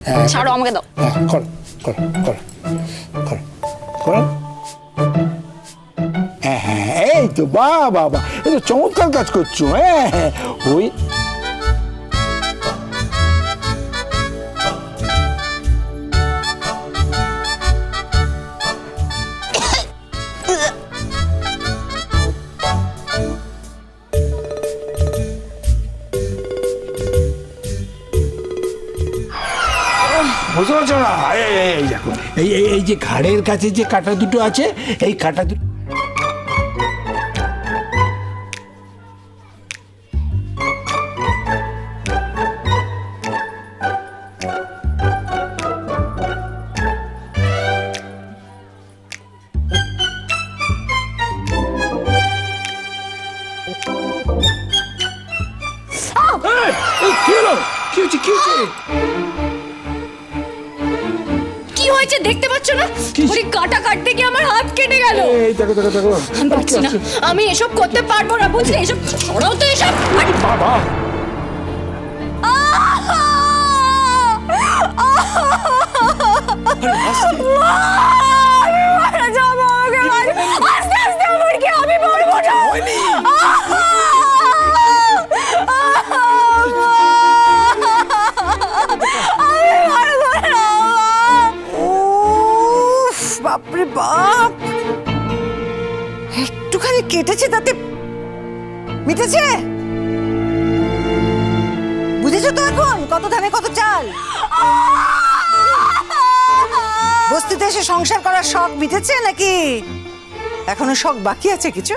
ছাড়ো, আমাকে দাও। করো করো করো করো করো। হ্যাঁ, এই তো বাহ বাহ বাহ, এই তো চমৎকার কাজ করছো। হ্যাঁ হ্যাঁ, ওই বুঝতে পারছো না? এই দেখো, এই যে ঘাড়ের কাছে যে কাঁটা দুটো আছে, এই কাঁটা দুটো কি হলো? কি হচ্ছে? কি হচ্ছে? কি হয়েছে দেখতে পাচ্ছ না? ওই কাটা কাটতে গিয়ে আমার হাত কেটে গেল। এই দেখো দেখো দেখো, আমি পারছি না, আমি এসব করতে পারবো না, বুঝলে? এসব সরাও তো এসব। বাবা আস্তে আস্তে আমার কি, আমি বলবো না। বাপরে বাপ, একটুখানি কেটেছে তাতে মিটেছে? বুঝেছো তো এখন কত ধানে কত চাল? বস্তিতে এসে সংসার করার শখ মিটেছে নাকি এখনো শখ বাকি আছে কিছু?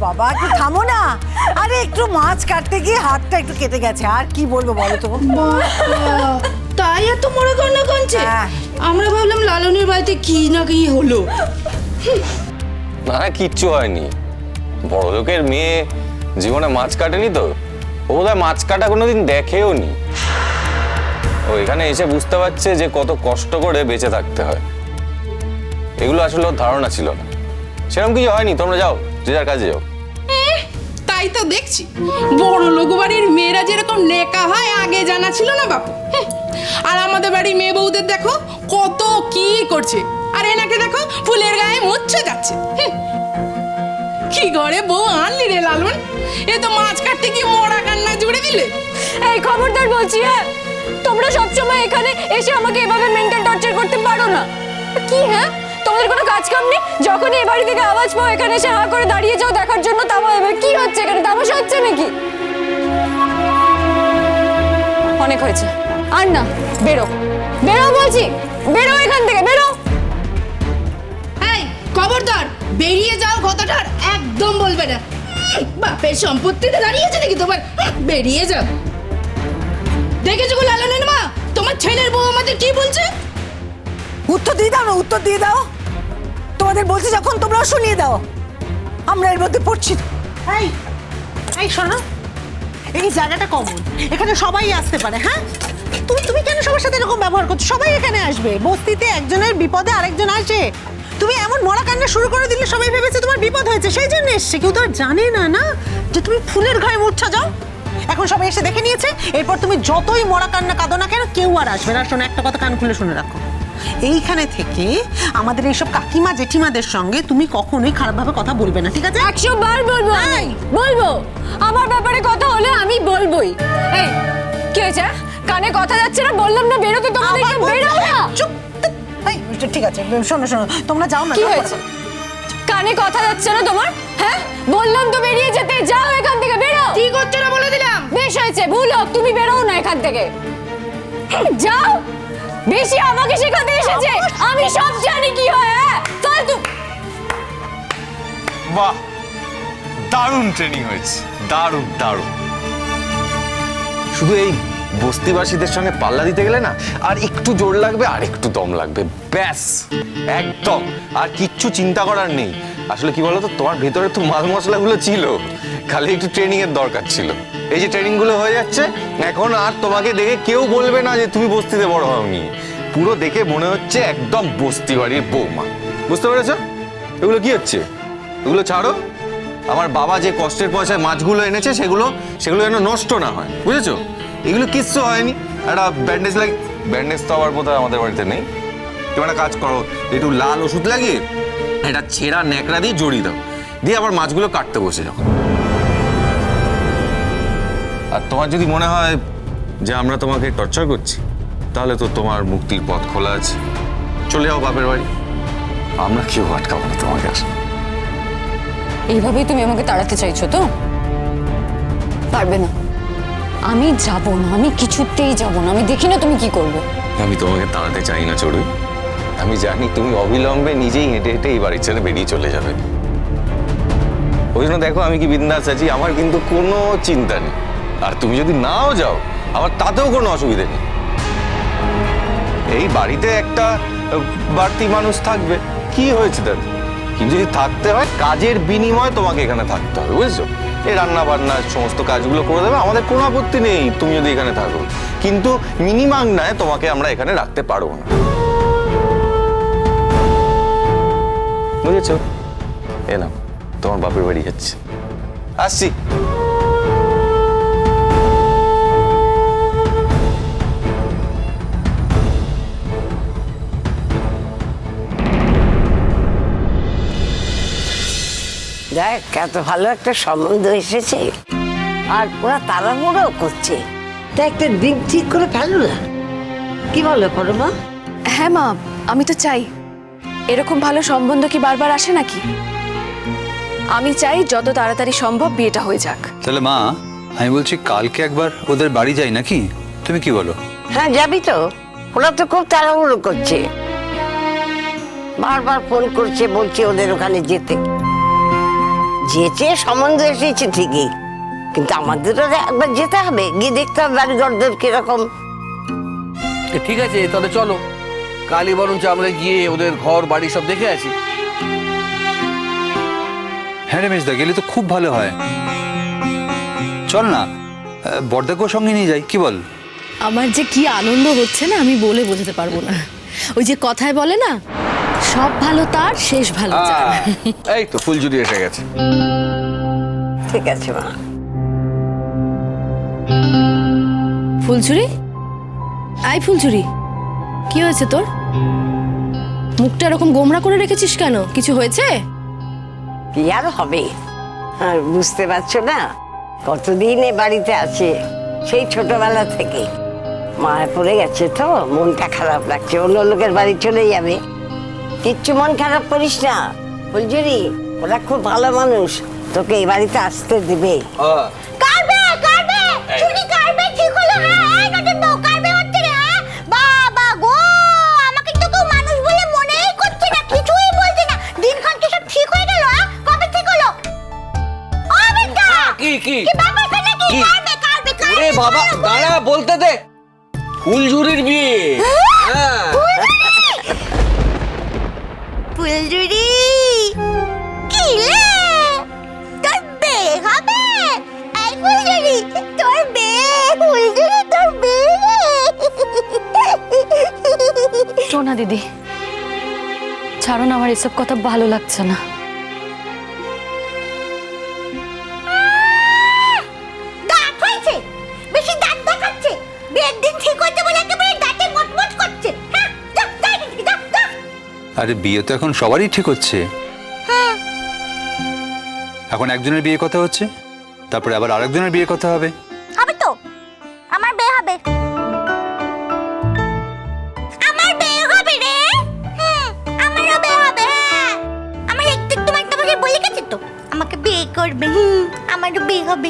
বাবা একটু থামো না, আরে একটু মাছ কাটতে গিয়ে হাতটা একটু কেটে গেছে, আর কি বলবো বলো তো। তাই এত মনে কান্না কাঁদছে? আমরা ভাবলাম লালনের বাড়িতে কি না কি হলো। না কিচ্ছু হয়নি, বড় লোকের মেয়ে জীবনে মাছ কাটেনি তো, ও বোধহয় মাছ কাটা কোনোদিন দেখেও নি। ও এখানে এসে বুঝতে পারছে যে কত কষ্ট করে বেঁচে থাকতে হয়। এগুলো আসলে ওর ধারণা ছিল না। সেরকম কিছু হয়নি, তোমরা যাও, যে যার কাজে যাও। তাই তো দেখছি, বড় লোক বাড়ির মেয়েরা যেরকম নেকা হয় আগে জানা ছিল না বাপু। আর আমাদের বাড়ির মেয়ে বউদের দেখো কত কি করছে, আর এনাকে দেখো ফুলের গায়ে মুচ্ছে যাচ্ছে। কি ঘরে বউ আনলি রে লালন, এ তো মাছ কাটতে কি মরা কান্না জুড়ে দিলে। এই খবরদার বলছি, হ্যাঁ, তোমরা সবসময় এখানে এসে আমাকে এভাবে মেন্টাল টর্চার করতে পারো না। কি হ্যাঁ, তোমাদের কোনো কাজ কাম নেই? যখনই এ বাড়ি থেকে আওয়াজ পাও এখানে এসে হাঁ করে দাঁড়িয়ে যাও দেখার জন্য। এবার কি হচ্ছে এখানে? তামাশা হচ্ছে নাকি? অনেক হয়েছে, আর না, বেরো বেরো বলছি, বেরো এখান থেকে, বেরো। এই খবরদার, বেরিয়ে যাও কথাটার একদম বলবে না। বাপের সম্পত্তিতে দাঁড়িয়েছে নাকি তোমার? বেরিয়ে যাও। দেখেছো গো লালনের মা, তোমার ছেলের বউ আমাদের কি বলছে? উত্তর দিয়ে দাও না, উত্তর দিয়ে দাও। তোমাদের বলছি যখন তোমরাও শুনিয়ে দাও, আমরা এর মধ্যে পড়ছি। এই এই শোনো, এই জায়গাটা কমন, এখানে সবাই আসতে পারে। হ্যাঁ, তুমি কেন সবার সাথে এরকম ব্যবহার করছো? সবাই এখানে আসবে, বস্তিতে একজনের বিপদে আরেকজন আসে। তুমি এমন মরা কান্না শুরু করে দিলে সবাই ভেবেছে তোমার বিপদ হয়েছে, সেই জন্য এসছে। কেউ তো আর জানে না না যে তুমি ফুলের ঘায়ে মূর্ছা যাও। এখন সবাই এসে দেখে নিয়েছে, এরপর তুমি যতই মরা কান্না কাঁদো না কেন, কেউ আর আসবে না। শোনো, একটা কথা কান খুলে শুনে রাখো, এইখানে থেকে আমাদের এইসব কাকিমা জেঠিমাদের সঙ্গে তুমি কখনোই খারাপভাবে কথা বলবে না, ঠিক আছে? 100 বার বলবো, আমি বলবো। আমার ব্যাপারে কথা হলে আমি বলবোই। এই কি হয়েছে? কানে কথা যাচ্ছে না? বললাম না বেরোতে তোমাদেরকে, বেরো না। চুপ। এই ঠিক আছে, শোনো শোনো, তোমরা যাও না। কি হয়েছে? কানে কথা যাচ্ছে না তোমার? হ্যাঁ, বললাম তো বেরিয়ে যেতে, যাও এখান থেকে, বেরো। কি করছে না বলে দিলাম। বেশ হয়েছে, ভুল হোক, তুমি বেরো না এখান থেকে, যাও। বেশি আমাকে শেখাতে এসেছে, আমি সব জানি কি হয়। হ্যাঁ, ফালতু। বাহ, দারুণ ট্রেনিং হয়েছে, দারুণ দারুণ। শুধু এই বস্তিবাসীদের সঙ্গে পাল্লা দিতে গেলে না, আর একটু জোর লাগবে, আর একটু দম লাগবে, ব্যাস একদম। আর কিচ্ছু চিন্তা করার নেই। আসলে কি বলতো, তোমার ভেতরে তো মাল মশলাগুলো ছিল, খালি একটু ট্রেনিং এর দরকার ছিল। এই যে ট্রেনিং গুলো হয়ে যাচ্ছে, এখন আর তোমাকে দেখে কেউ বলবে না যে তুমি বস্তিতে বড় হওনি। পুরো দেখে মনে হচ্ছে একদম বস্তি বাড়ির বৌমা। বুঝতে পেরেছো? এগুলো কি হচ্ছে? এগুলো ছাড়ো। আমার বাবা যে কষ্টের পয়সায় মাছগুলো এনেছে সেগুলো যেন নষ্ট না হয়, বুঝেছো? এগুলো কিচ্ছু হয়নি। একটা ব্যান্ডেজ ব্যান্ডেজ তো আবার বোধহয় আমাদের বাড়িতে নেই। তুমি একটা কাজ করো, একটু লাল ওষুধ লাগিয়ে এটা ছেঁড়া ন্যাকড়া দিয়ে জড়িয়ে দাও, দিয়ে আবার মাছগুলো কাটতে বসে যাও। আর তোমার যদি মনে হয় যে আমরা তোমাকে টর্চার করছি, তাহলে তো তোমার মুক্তির পথ খোলা আছে। চলে যাও বাপের বাড়ি, আমরা কেউ আটকাবো না তোমাকে। আর এইভাবেই তুমি আমাকে তাড়াতে চাইছো তো? পারবে না, আমি যাব না, আমি কিছুতেই যাব না। আমি দেখি না তুমি কি করবে। আমি তোমাকে তাড়াতে চাই না চড়ুই। আমি জানি তুমি অবিলম্বে নিজেই হেঁটে হেঁটে এই বাড়ি ছেড়ে বেরিয়ে চলে যাবে। ওই জন্য দেখো আমি কি বিন্দাস আছি, আমার কিন্তু কোনো চিন্তা নেই। আর তুমি যদি নাও যাও, আমার তাতেও কোনো অসুবিধে নেই। এই বাড়িতে একটা বাড়তি মানুষ থাকবে, কি হয়েছে তাতে? কিন্তু যদি থাকতে হয়, কাজের বিনিময়ে তোমাকে এখানে থাকতে হবে, বুঝছো? এই রান্না বান্না সমস্ত কাজগুলো করে দেবে, আমাদের কোনো আপত্তি নেই তুমি যদি এখানে থাকো। কিন্তু মিনিমাম নয় তোমাকে আমরা এখানে রাখতে পারবো না, বুঝেছো? এ নাও তোমার বাপের বাড়ি যাচ্ছে, আসছি। দেখ এত ভালো একটা সম্বন্ধ এসেছে, আর ওরা তাড়াহুড়ো করছে। তা একটা দিন ঠিক করে ফেলো না, কি বলো পরমা? হ্যাঁ মা, আমি তো চাই। এরকম ভালো সম্বন্ধ কি বারবার আসে নাকি? আমি চাই যত তাড়াতাড়ি সম্ভব বিয়েটা হয়ে যাক। তাহলে মা, আমি বলছি কালকে একবার ওদের বাড়ি যাই নাকি, তুমি কি বলো? হ্যাঁ যাবি তো? ওরা তো খুব তাড়াহুড়ো করছে, বারবার ফোন করছে, বলছে ওদের ওখানে যেতে। যেচে সম্বন্ধ এসেছে ঠিকই, কিন্তু আমাদেরও একবার যেতে হবে, গিয়ে দেখতে হবে বাড়ি ঘরদোর কিরকম। ঠিক আছে, তাহলে চলো কালই বরঞ্চ আমরা গিয়ে ওদের ঘর বাড়ি সব দেখে আসি। হ্যাঁ রে মেজদা, গেলে তো খুব ভালো হয়। চল না, বড়দাকেও সঙ্গে নিয়ে যাই, কি বল? আমার যে কি আনন্দ হচ্ছে না, আমি বলে বোঝাতে পারবো না। ওই যে কথায় বলে না, সব ভালো তার শেষ ভালো যার। এই তো ফুলঝুরি এসে গেছে। ঠিক আছে মা। ফুলঝুরি, আই ফুলঝুরি, কি হয়েছে তোর? মুখটা এরকম গোমরা করে রেখেছিস কেন? কিছু হয়েছে? কি আর হবে, আর বুঝতে পারছো না কতদিন এ বাড়িতে আছে, সেই ছোটবেলা থেকে। মায় পড়ে গেছে তো মনটা খারাপ লাগছে, অন্য লোকের বাড়ি চলে যাবে। কিচ্ছু মন খারাপ করিস না ফুলঝুরি, ওরা খুব ভালো মানুষ, তোকে এই বাড়িতে আসতে দিবে। কারবে কারবে চুরি কারবে ঠিক হলো। হ্যাঁ নতুন বউ কারবে হচ্ছে রে। হ্যাঁ বাবা গো, আমাকে তো কেউ মানুষ বলে মনেই করছে না, কিছুই বলছে না। দিনক্ষণ কি সব ঠিক হয়ে গেল? হ্যাঁ কবে ঠিক হলো? ও বেটা কি কি কি ব্যাপারটা নাকি? কি? কারবে কারবে কারবে। ওরে বাবা দাঁড়া, বলতে দে। ফুলঝুরির বিয়ে। হ্যাঁ ফুলঝুরি কি রে, তোর বিয়ে হবে? এই ফুলঝুরি তোর বিয়ে, ফুলঝুরি তোর বিয়ে। সোনা দিদি, ছাড়ো না, আমার এসব কথা ভালো লাগছে না। দাঁত হয়েছে, বেশি দাঁত দেখাচ্ছে। বিয়ের দিন ঠিক হতে বলে একেবারে দাঁতে মটমট করছে। হ্যাঁ যা যা যা যা। আরে বিয়ে তো এখন সবারই ঠিক হচ্ছে। এখন একজনের বিয়ে কথা হচ্ছে, তারপরে আবার আরেকজনের বিয়ে কথা হবে। হবে তো, আমার বিয়ে হবে। আমার বিয়ে হবে রে। আমারও বিয়ে হবে। আমার একটু তোমার তোমাকে বলে গেছে তো আমাকে বিয়ে করবে। আমারও বিয়ে হবে।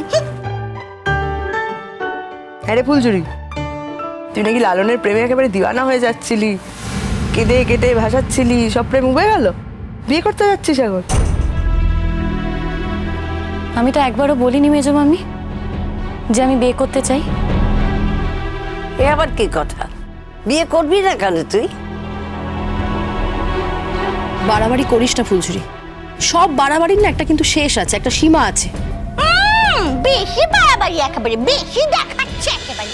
আরে ফুলঝুরি, তুই নাকি লালনের প্রেমে একেবারে দিওয়ানা হয়ে যাচ্ছিলি, কেঁদে কেটে ভাসাচ্ছিলি, সব প্রেম উবে গেল, বিয়ে করতে যাচ্ছিস এখন? আমি তো একবারও বলিনি মেজো মামি যে আমি বিয়ে করতে চাই। এ আবার কি কথা, বিয়ে করবি না কেন তুই? বাড়াবাড়ি করিস না ফুলঝুরি, সব বাড়াবাড়ির না একটা কিন্তু শেষ আছে, একটা সীমা আছে। বেশি বাড়াবাড়ি, একেবারে বেশি দেখাচ্ছে একেবারে।